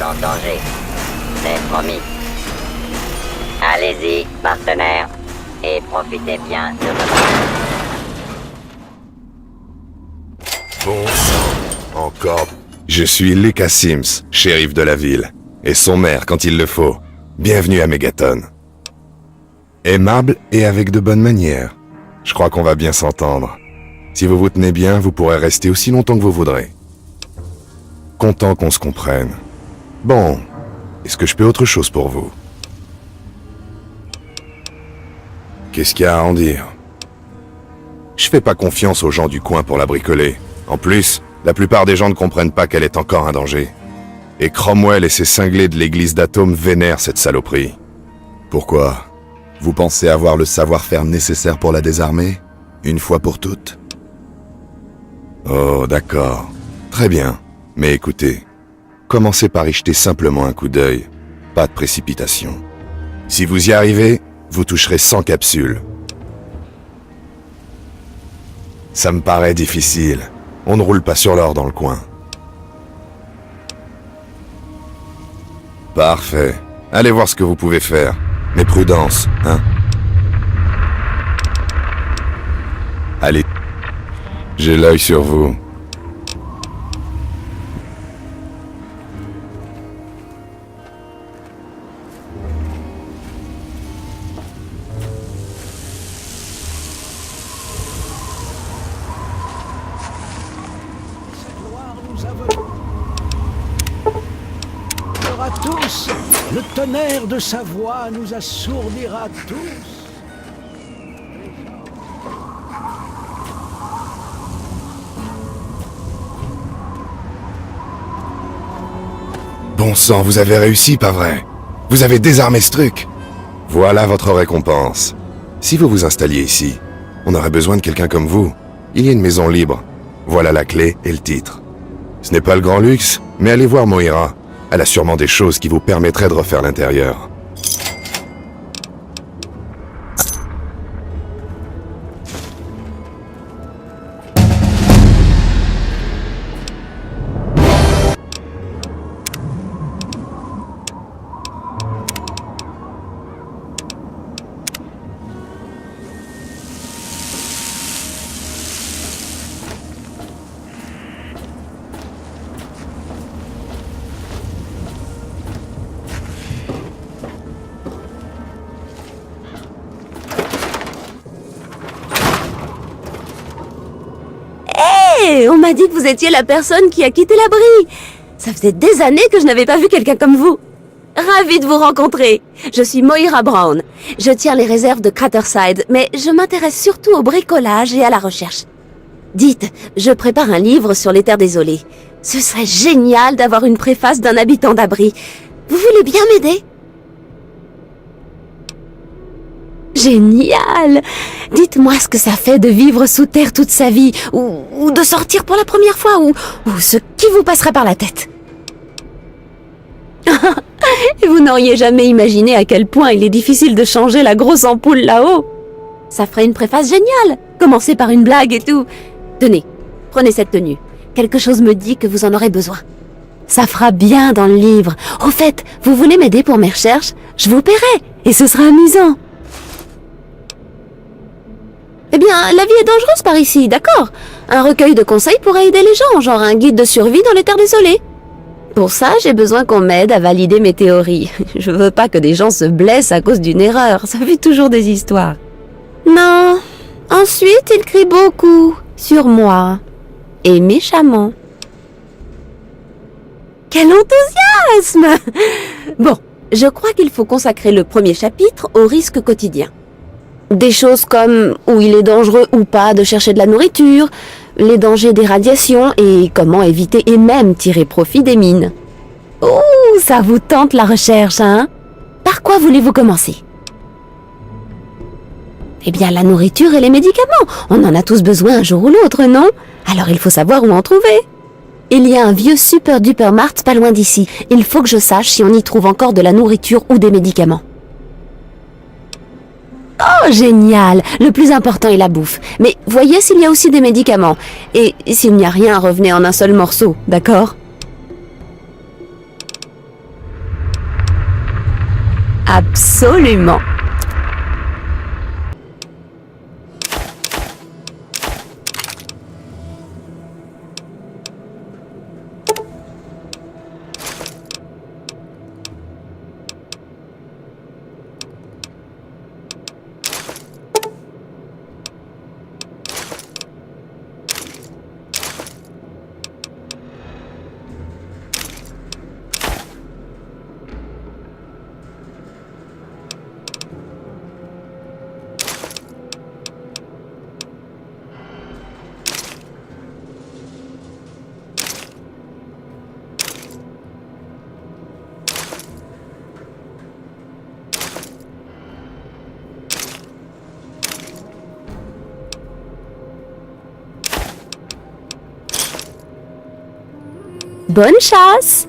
en danger. C'est promis. Allez-y, partenaire, et profitez bien de votre... Bon sang, encore. Je suis Lucas Sims, shérif de la ville, et son maire quand il le faut. Bienvenue à Megaton. Aimable et avec de bonnes manières. Je crois qu'on va bien s'entendre. Si vous vous tenez bien, vous pourrez rester aussi longtemps que vous voudrez. Content qu'on se comprenne. Bon, est-ce que je peux autre chose pour vous? Qu'est-ce qu'il y a à en dire? Je fais pas confiance aux gens du coin pour la bricoler. En plus, la plupart des gens ne comprennent pas qu'elle est encore un danger. Et Cromwell et ses cinglés de l'église d'Atome vénèrent cette saloperie. Pourquoi? Vous pensez avoir le savoir-faire nécessaire pour la désarmer? Une fois pour toutes? Oh, d'accord. Très bien. Mais écoutez, commencez par y jeter simplement un coup d'œil. Pas de précipitation. Si vous y arrivez, vous toucherez 100 capsules. Ça me paraît difficile. On ne roule pas sur l'or dans le coin. Parfait. Allez voir ce que vous pouvez faire. Mais prudence, hein? Allez. J'ai l'œil sur vous. À tous, le tonnerre de sa voix nous assourdira tous. Bon sang, vous avez réussi, pas vrai? Vous avez désarmé ce truc. Voilà votre récompense. Si vous vous installiez ici, on aurait besoin de quelqu'un comme vous. Il y a une maison libre. Voilà la clé et le titre. Ce n'est pas le grand luxe, mais allez voir Moira. Elle a sûrement des choses qui vous permettraient de refaire l'intérieur. On m'a dit que vous étiez la personne qui a quitté l'abri. Ça faisait des années que je n'avais pas vu quelqu'un comme vous. Ravie de vous rencontrer. Je suis Moira Brown. Je tiens les réserves de Craterside, mais je m'intéresse surtout au bricolage et à la recherche. Dites, je prépare un livre sur les terres désolées. Ce serait génial d'avoir une préface d'un habitant d'abri. Vous voulez bien m'aider ? Génial! Dites-moi ce que ça fait de vivre sous terre toute sa vie, ou de sortir pour la première fois, ou ce qui vous passerait par la tête. Vous n'auriez jamais imaginé à quel point il est difficile de changer la grosse ampoule là-haut. Ça ferait une préface géniale. Commencez par une blague et tout. Tenez, prenez cette tenue. Quelque chose me dit que vous en aurez besoin. Ça fera bien dans le livre. Au fait, vous voulez m'aider pour mes recherches? Je vous paierai, et ce sera amusant. Eh bien, la vie est dangereuse par ici, d'accord? Un recueil de conseils pourrait aider les gens, genre un guide de survie dans les terres désolées. Pour ça, j'ai besoin qu'on m'aide à valider mes théories. Je veux pas que des gens se blessent à cause d'une erreur, ça fait toujours des histoires. Non. Ensuite, il crie beaucoup sur moi. Et méchamment. Quel enthousiasme! Bon, je crois qu'il faut consacrer le premier chapitre aux risques quotidiens. Des choses comme où il est dangereux ou pas de chercher de la nourriture, les dangers des radiations et comment éviter et même tirer profit des mines. Ouh, ça vous tente la recherche, hein? Par quoi voulez-vous commencer? Eh bien, la nourriture et les médicaments. On en a tous besoin un jour ou l'autre, non? Alors il faut savoir où en trouver. Il y a un vieux super-duper mart pas loin d'ici. Il faut que je sache si on y trouve encore de la nourriture ou des médicaments. Oh, génial! Le plus important est la bouffe. Mais voyez s'il y a aussi des médicaments. Et s'il n'y a rien, revenez en un seul morceau, d'accord? Absolument. Bonne chasse!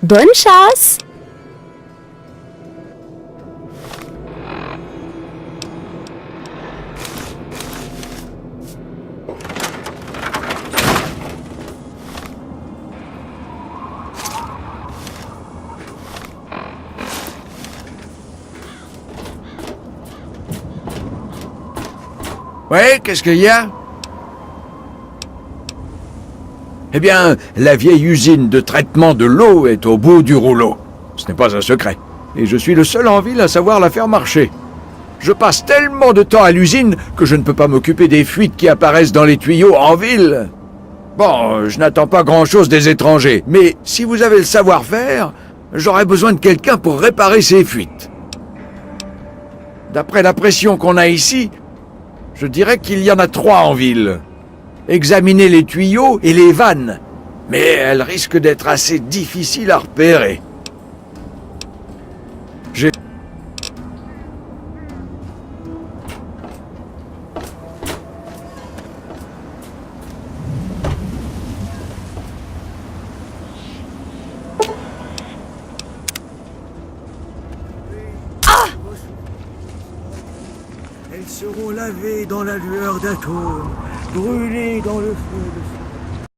Bonne chasse! Ouais, qu'est-ce qu'il y a? Eh bien, la vieille usine de traitement de l'eau est au bout du rouleau. Ce n'est pas un secret. Et je suis le seul en ville à savoir la faire marcher. Je passe tellement de temps à l'usine que je ne peux pas m'occuper des fuites qui apparaissent dans les tuyaux en ville. Bon, je n'attends pas grand-chose des étrangers, mais si vous avez le savoir-faire, j'aurais besoin de quelqu'un pour réparer ces fuites. D'après la pression qu'on a ici, je dirais qu'il y en a 3 en ville. Examiner les tuyaux et les vannes, mais elles risquent d'être assez difficiles à repérer. J'ai... Elles seront lavées dans la lueur d'atomes, brûlées dans le feu de